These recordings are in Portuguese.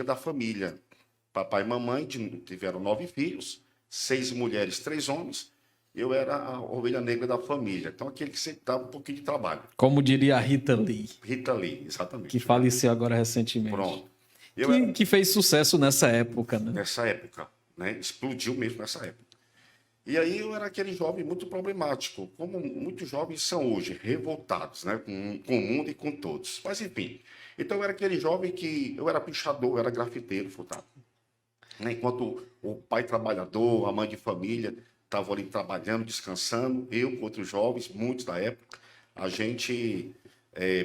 da família. Papai e mamãe tiveram 9 filhos, 6 mulheres, 3 homens. Eu era a ovelha negra da família. Então, aquele que sempre dava um pouquinho de trabalho. Como diria a Rita Lee, Rita Lee, exatamente. que faleceu agora recentemente. Pronto. Eu era, Que fez sucesso nessa época, né? nessa época, né? Explodiu mesmo nessa época. E aí eu era aquele jovem muito problemático, como muitos jovens são hoje, revoltados, né? Com o mundo e com todos. Mas, enfim. Então, eu era aquele jovem que... Eu era pichador, eu era grafiteiro, Furtado. Né? Enquanto o pai trabalhador, a mãe de família estavam ali trabalhando, descansando, eu com outros jovens, muitos da época, a gente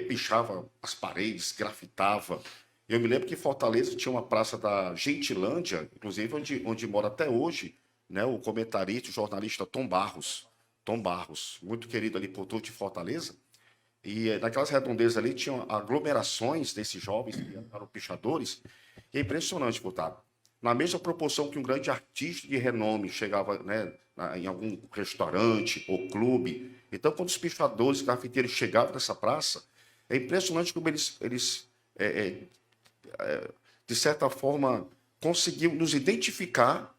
pichava as paredes, grafitava. Eu me lembro que em Fortaleza tinha uma praça da Gentilândia, inclusive onde mora até hoje, né, o comentarista, o jornalista Tom Barros. Tom Barros, muito querido ali por tudo de Fortaleza. E naquelas redondezas ali tinham aglomerações desses jovens que eram pichadores. E é impressionante, Furtado. Na mesma proporção que um grande artista de renome chegava, né, em algum restaurante ou clube. Então, quando os pichadores, grafiteiros chegavam nessa praça, é impressionante como eles de certa forma, conseguiam nos identificar,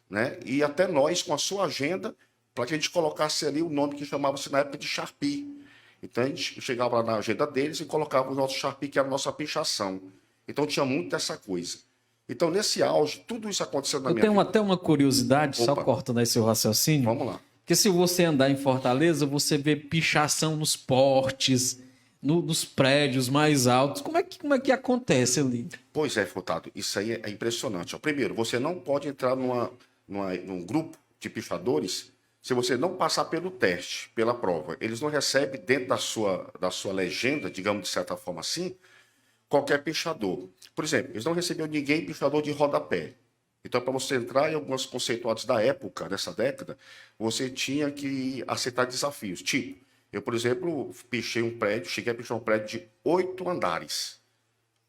né, e até nós, com a sua agenda, para que a gente colocasse ali o nome que chamava-se na época de Sharpie. Então, a gente chegava lá na agenda deles e colocava o nosso Sharpie, que era a nossa pichação. Então, tinha muito dessa coisa. Então, nesse auge, tudo isso aconteceu na Eu minha tenho vida. até uma curiosidade, só Opa. cortando aí seu raciocínio. Vamos lá. Porque se você andar em Fortaleza, você vê pichação nos portes, nos prédios mais altos. Como é que acontece ali? Pois é, Furtado, isso aí é impressionante. Ó, primeiro, você não pode entrar num grupo de pichadores se você não passar pelo teste, pela prova. Eles não recebem dentro da sua legenda, digamos de certa forma assim, qualquer pichador. Por exemplo, eles não recebiam ninguém pichador de rodapé. Então, para você entrar em algumas conceituadas da época, dessa década, você tinha que aceitar desafios. Tipo, eu, por exemplo, pichei um prédio, cheguei a pichar um prédio de 8 andares.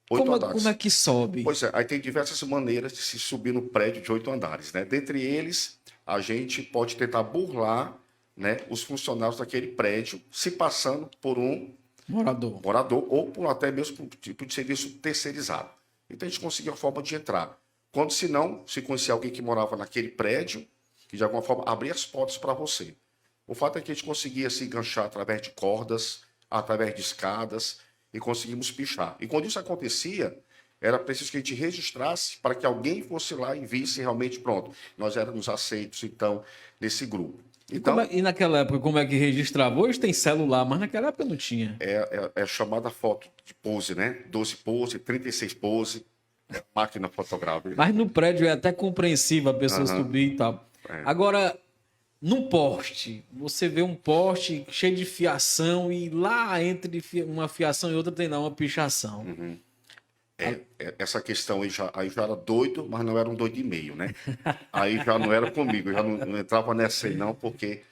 8 andares. Como é que sobe? Pois é, aí tem diversas maneiras de se subir no prédio de 8 andares, né? Dentre eles, a gente pode tentar burlar, né, os funcionários daquele prédio, se passando por um morador ou por até mesmo por tipo de serviço terceirizado. Então a gente conseguiu a forma de entrar. Quando se não, se conhecia alguém que morava naquele prédio, que de alguma forma abria as portas para você. O fato é que a gente conseguia se enganchar através de cordas, através de escadas, e conseguimos pichar. E quando isso acontecia, era preciso que a gente registrasse para que alguém fosse lá e visse realmente, pronto, nós éramos aceitos, então, nesse grupo. Então, E naquela época, como é que registrava? Hoje tem celular, mas naquela época não tinha. é chamada foto de pose, né? 12 pose, 36 pose, máquina fotográfica. Mas no prédio é até compreensível a pessoa subir e tal. Agora, num poste, você vê um poste cheio de fiação e lá entre uma fiação e outra tem lá uma pichação. Essa questão aí já era doido, mas não era um doido e meio, né? Aí já não era comigo, eu já não entrava nessa aí não, porque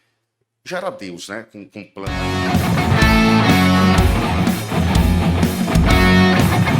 já era Deus, né? Com plano.